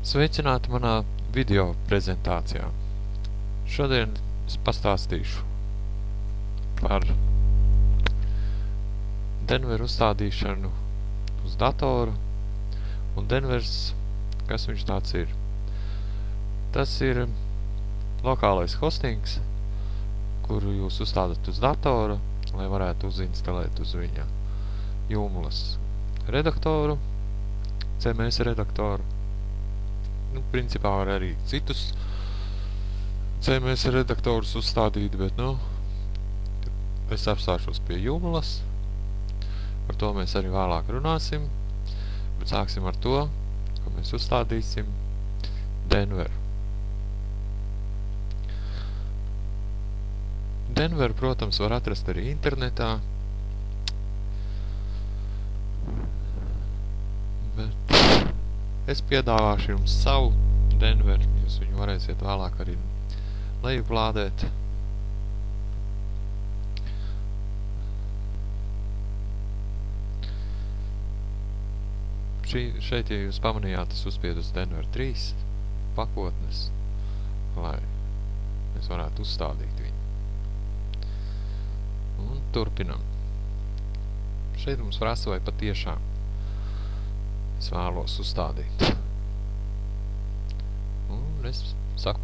Sveicināti manā video prezentācijā. Šodien es pastāstīšu par Denveru uzstādīšanu uz datoru un Denvers, kas viņš tāds ir. Tas ir lokālais hostings, kuru jūs uzstādat uz datoru, lai varētu uzinstalēt uz viņa Joomlas redaktoru, CMS redaktoru. Principā var arī citus CMS redaktorus uzstādīt, bet, es apstāšos pie Joomlas. Par to mēs arī vēlāk runāsim, bet sāksim ar to, ka mēs uzstādīsim Denveru. Denveru, protams, var atrast arī internetā, bet es piedāvāšu jums savu Denveru, jūs viņu varēsiet vēlāk arī lejuplādēt. Šeit, ja jūs pamanījāt, es uzspiedu uz Denver 3 pakotnes, lai mēs varētu uzstādīt viņu. Un turpinam. Šeit mums prasa, vai patiešām es vēlos uzstādīt. Un es saku,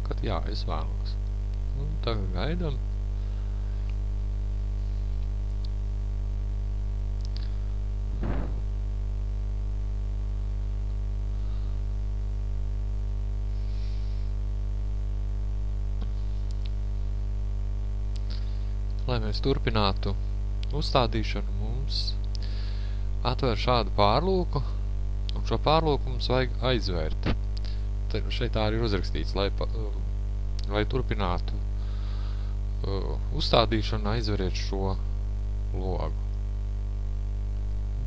ka jā, es vēlos. Un tagad gaidam. Lai mēs turpinātu uzstādīšanu, mums atver šādu pārlūku, un šo pārlūku mums vajag aizvērt. Šeit tā arī ir uzrakstīts, lai turpinātu uzstādīšanu, aizveriet šo logu.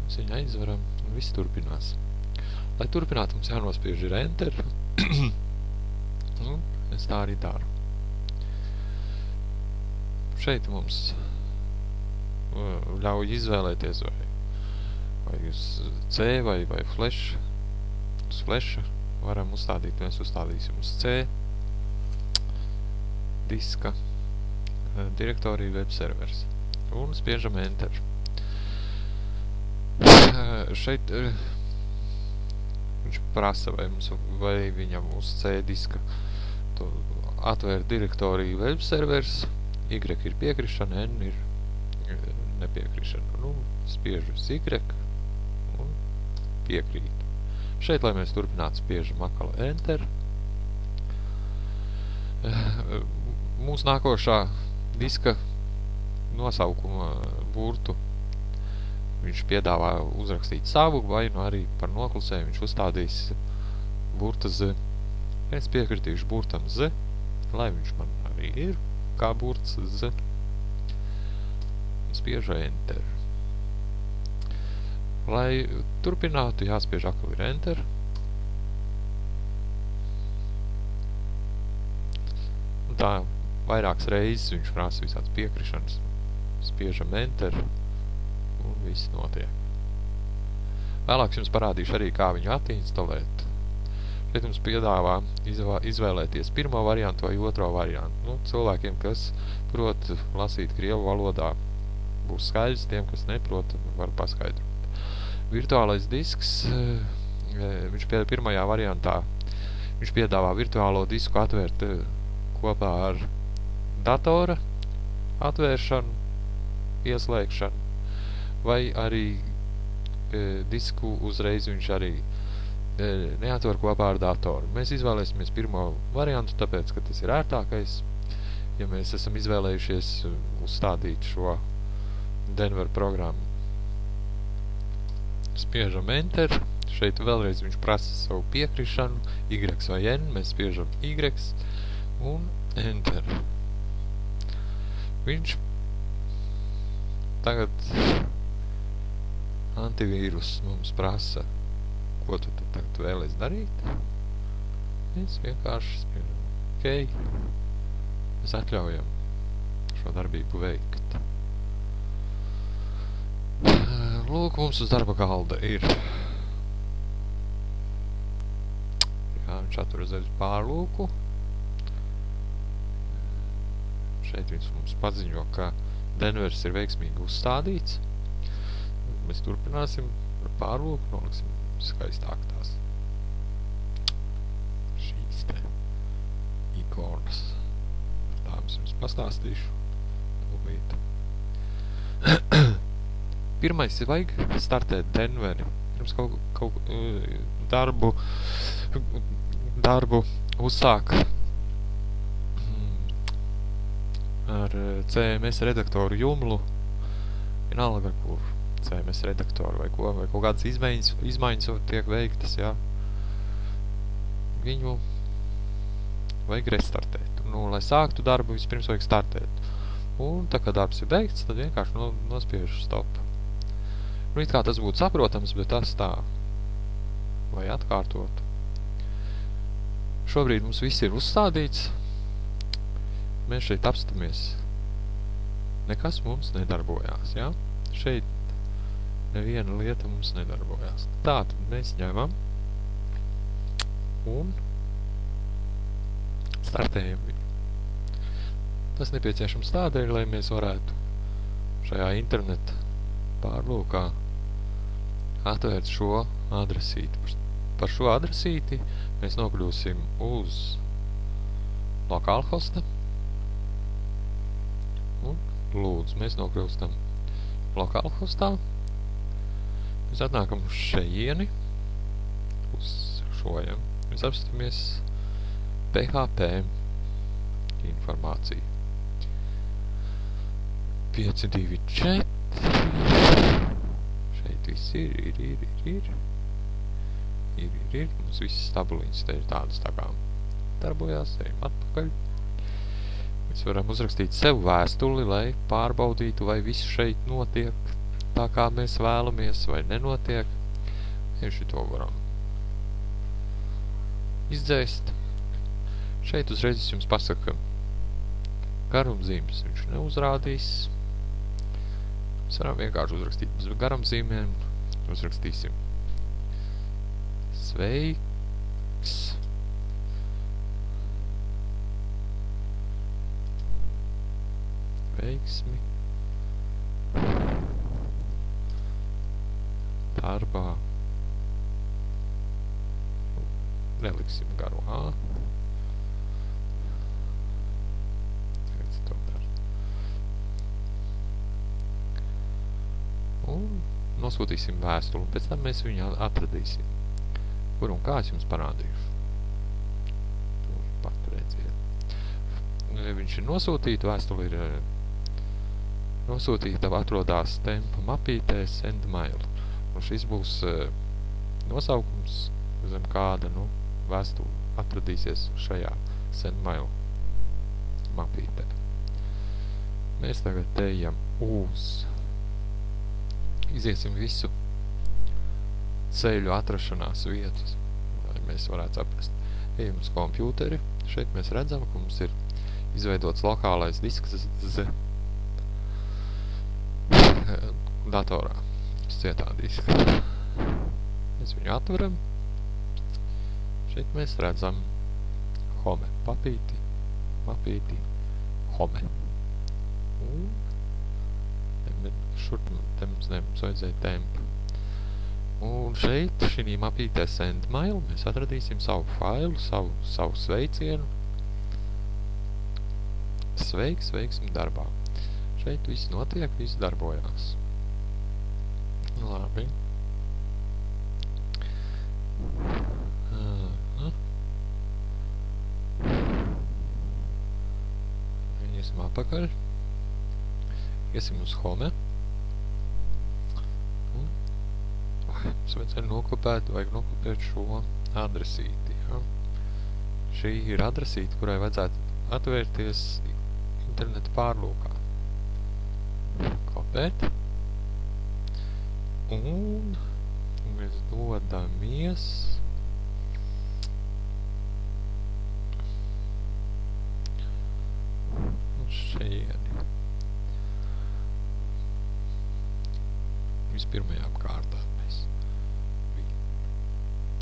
Mēs viņu aizveram, un viss turpinās. Lai turpinātu, mums jānospiež ir Enter, un es tā arī daru. Šeit mums ļauj izvēlēties vai uz C vai Flash. Uz Flash varam uzstādīt, mēs uzstādīsim uz C diska direktoriju web servers un spiežam Enter. Šeit viņš prasa, vai viņam uz C diska atvēr direktoriju web servers, Y ir piekrišana, N ir nepiekrišana. Spiežu uz Y un piekrīt. Šeit, lai mēs turpinātu, spiežam atkal Enter. Mūsu nākošā diska nosaukuma burtu viņš piedāvā uzrakstīt savu, vai arī par noklusē viņš uzstādīs burta Z. Es piekritīšu burtam Z, lai viņš man arī ir kā burts Z. Spiežu Enter. Lai turpinātu, jāspiež atkal ir Enter. Un tā vairākas reizes viņš prasa visāds piekrišanas. Spiežam Enter un viss notiek. Vēlāk jums parādīšu arī, kā viņu attinstalēt. Šeit mums piedāvā izvēlēties pirmo variantu vai otro variantu. Cilvēkiem, kas prot lasīt krievu valodā, būs skaidrs, tiem, kas neprot, var paskaidrot. Virtuālais disks, viņš pirmajā variantā, viņš piedāvā virtuālo disku atvērt kopā ar datora atvēršanu, ieslēgšanu, vai arī disku uzreiz viņš arī neatver kopā ar datoru. Mēs izvēlēsimies pirmo variantu, tāpēc, ka tas ir ērtākais. Ja mēs esam izvēlējušies uzstādīt šo Denver programmu. Spiežam Enter. Šeit vēlreiz viņš prasa savu piekrišanu, Y vai N. Mēs spiežam Y un Enter. Viņš tagad antivīrus mums prasa, ko tu tagad vēlies darīt. Mēs vienkārši spiežam OK. Mēs atļaujam šo darbību veikt. Lūk, mums uz darba galda ir viņš atveras aiz pārlūku. Šeit viņš mums paziņo, ka Denvers ir veiksmīgi uzstādīts. Mēs turpināsim ar pārlūku, noliksim skaistāk tās šīs te ikonas. Par tām es jums pastāstīšu. Pirmais ir vajag startēt Denveri. Pirms kaut darbu uzsāk ar CMS redaktoru Joomla, vienalga ar kur CMS redaktoru vai kaut kādas izmaiņas tiek veiktas, jā. Viņu vajag restartēt. Lai sāktu darbu, vispirms vajag startēt. Un tā kā darbs ir beigts, tad vienkārši nospiežu stop. It kā tas būtu saprotams, bet tas tā, lai atkārtot. Šobrīd mums viss ir uzstādīts. Mēs šeit apstamies. Nekas mums nedarbojās, jā? Šeit neviena lieta mums nedarbojās. Tātad mēs ņemam un startējam viņu. Tas nepieciešams tādēļ, lai mēs varētu šajā interneta pārlūkā atvērt šo adresīti. Par šo adresīti mēs nokļūsim uz localhosta. Un lūdzu, mēs nokļūstam localhostā. Mēs atnākam uz šejieni, uz šojam. Mēs apstamies PHP informāciju. 524. Šeit viss ir. Mums visas tabuliņas te ir tādas tā kā darbojās, ejam atpakaļ. Mēs varam uzrakstīt sev vēstuli, lai pārbaudītu, vai viss šeit notiek tā, kā mēs vēlamies, vai nenotiek. Tieši to varam izdzēst. Šeit uzreiz es jums pasaku, garumzīmes viņš neuzrādīs. Mēs varam vienkārši uzrakstīt bez garumzīmēm. Uzrakstīsim sveiks. Veiksmi. Darbā. Neliksim garu A. Un nosūtīsim vēstuli, un pēc tam mēs viņu atradīsim. Kur un kā es jums parādīšu. Tur pat redziet. Viņš ir nosūtīta, vēstuli ir nosūtīta, atrodās tempa mapītē send mail. Un šis būs nosaukums, zem kāda, vēstuli atradīsies šajā send mail mapītē. Mēs tagad ejam uz iziesim visu ceļu atrašanās vietas, lai mēs varētu saprast. Ejam uz kompjūteri. Šeit mēs redzam, ka mums ir izveidots lokālais disks datorā. Cietā diska. Mēs viņu atveram. Šeit mēs redzam home. Papīti, mapīti, home. Un šur te mums vajadzēja tempu. Un šeit, šī mapītē send mail, mēs atradīsim savu failu, savu sveicienu. Sveiks, veiksmi darbā. Šeit viss notiek, viss darbojās. Labi. Iesim atpakaļ. Iesim uz home. Mums vajag nokopēt šo adresīti. Ja? Šī ir adresīte, kurai vajadzētu atvērties interneta pārlūkā. Kopēt. Un mēs dodamies uz šejieni. Vispirmajām kārtām mēs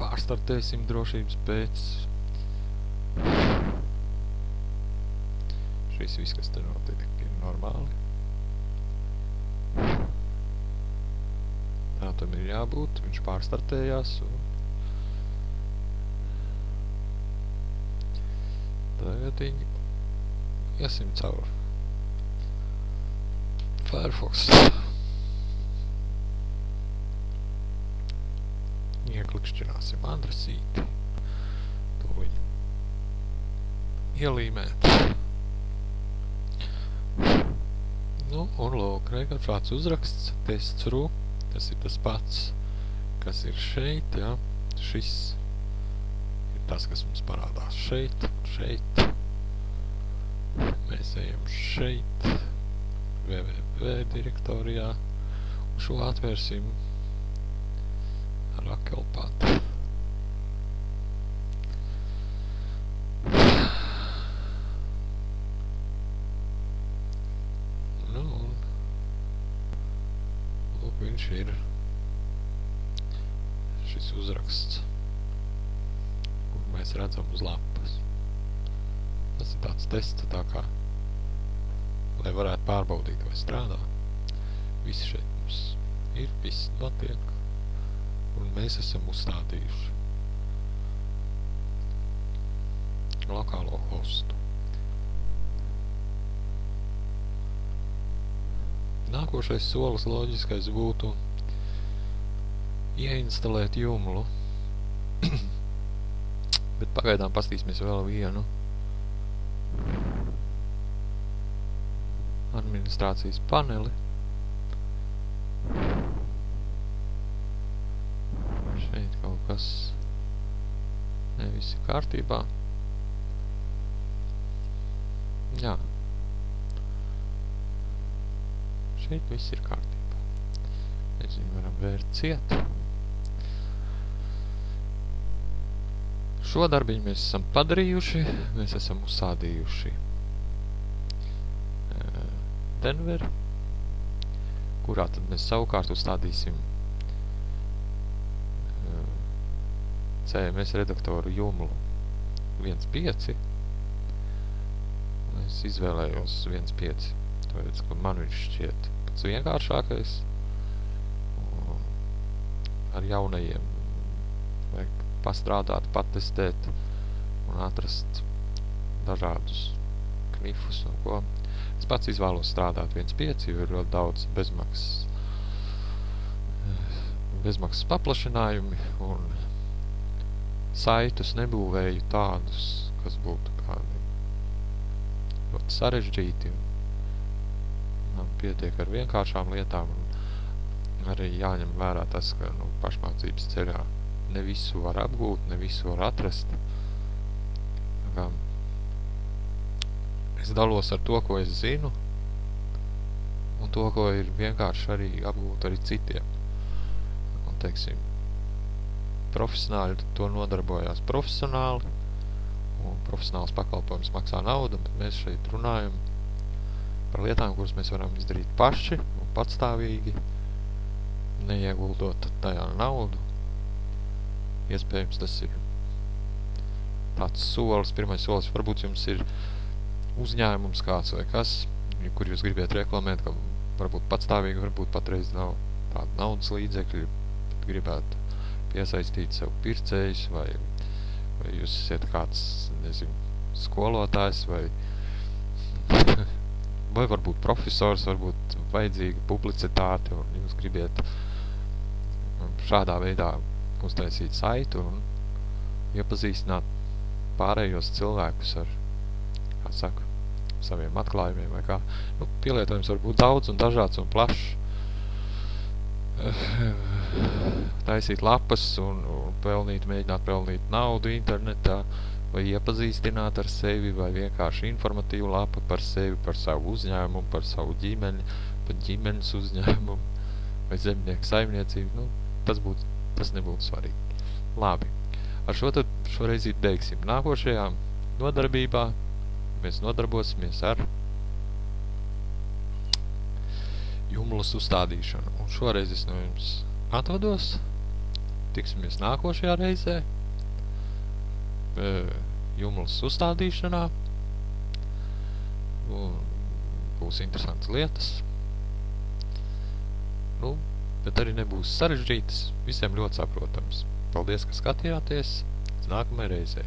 pārstartēsim drošības pēc, Šis viss, kas te notiek, ir normāli. Tā tam ir jābūt, viņš pārstartējās un tagad viņi iesim caur Firefox. Ieklikšķināsim adresīti. To viņi ielīmēt. Nu, un lūk, reikot šāds uzraksts, tests.ru, tas ir tas pats, kas ir šeit, ja. Šis ir tas, kas mums parādās šeit, šeit. Mēs ejam šeit, www direktorijā, un šo atvērsim ar akelpātu. Nu, un lūk, viņš ir šis uzraksts, kur mēs redzam uz lapas. Tas ir tāds tests, tā kā, lai varētu pārbaudīt, vai strādā. Viss šeit mums ir, viss notiek, un mēs esam uzstādījuši lokālo hostu. Nākošais solis loģiskais būtu ieinstalēt Joomla, bet pagaidām pastīsimies vēl vienu administrācijas paneli. Šeit kaut kas nevis ir kārtībā. Jā. Šeit viss ir kārtībā. Mēs viņu varam vērt ciet. Šo darbiņu mēs esam padarījuši. Mēs esam uzsādījuši Denver, kurā tad mēs savukārt uzstādīsim CMS redaktoru Joomla 1.5. Es izvēlējos 1.5, tāpēc, ka man viņš šķiet pats vienkāršākais. Ar jaunajiem vajag pastrādāt, patestēt un atrast dažādus knifus un ko. Es pats izvēlos strādāt 1.5, jo ir ļoti daudz bezmaksas paplašinājumi un saitus nebūvēju tādus, kas būtu kādi ļoti sarežģīti. Man pietiek ar vienkāršām lietām un arī jāņem vērā tas, ka pašmācības ceļā ne visu var apgūt, ne visu var atrast. Es dalos ar to, ko es zinu, un to, ko ir vienkārši arī apgūt arī citiem. Un, teiksim, profesionāļi to nodarbojās profesionāli, un profesionāls pakalpojums maksā naudu, bet mēs šeit runājam par lietām, kuras mēs varam izdarīt paši un patstāvīgi, neieguldot tajā naudu. Iespējams, tas ir tāds solis, pirmais solis. Varbūt jums ir uzņēmums kāds vai kas, kur jūs gribiet reklamēt, ka varbūt patstāvīgi, varbūt patreiz nav tāda naudas līdzekļi, bet gribētu piesaistīt sev pircējus, vai jūs esat kāds, nezinu, skolotājs, vai varbūt profesors, varbūt vajadzīga publicitāte, un jūs gribiet šādā veidā uztaisīt saitu un iepazīstināt pārējos cilvēkus ar, kā saka, saviem atklājumiem vai kā. Pielietojums var būt daudz un dažāds un plašs. Taisīt lapas un mēģināt pelnīt naudu internetā, vai iepazīstināt ar sevi, vai vienkārši informatīvu lapa par sevi, par savu uzņēmumu, par savu ģimeni, par ģimenes uzņēmumu, vai zemnieku saimniecību. Tas nebūtu svarīgi. Labi. Ar šo tad šoreiz beigsim. Nākošajā nodarbībā mēs nodarbosimies ar Joomlas uzstādīšanu. Un šoreiz es no jums atvados. Tiksimies nākošajā reizē. Joomlas uzstādīšanā. un būs interesantas lietas. Nu, bet arī nebūs sarežģītas, visiem ļoti saprotams. Paldies, ka skatījāties, līdz nākamajai reizei.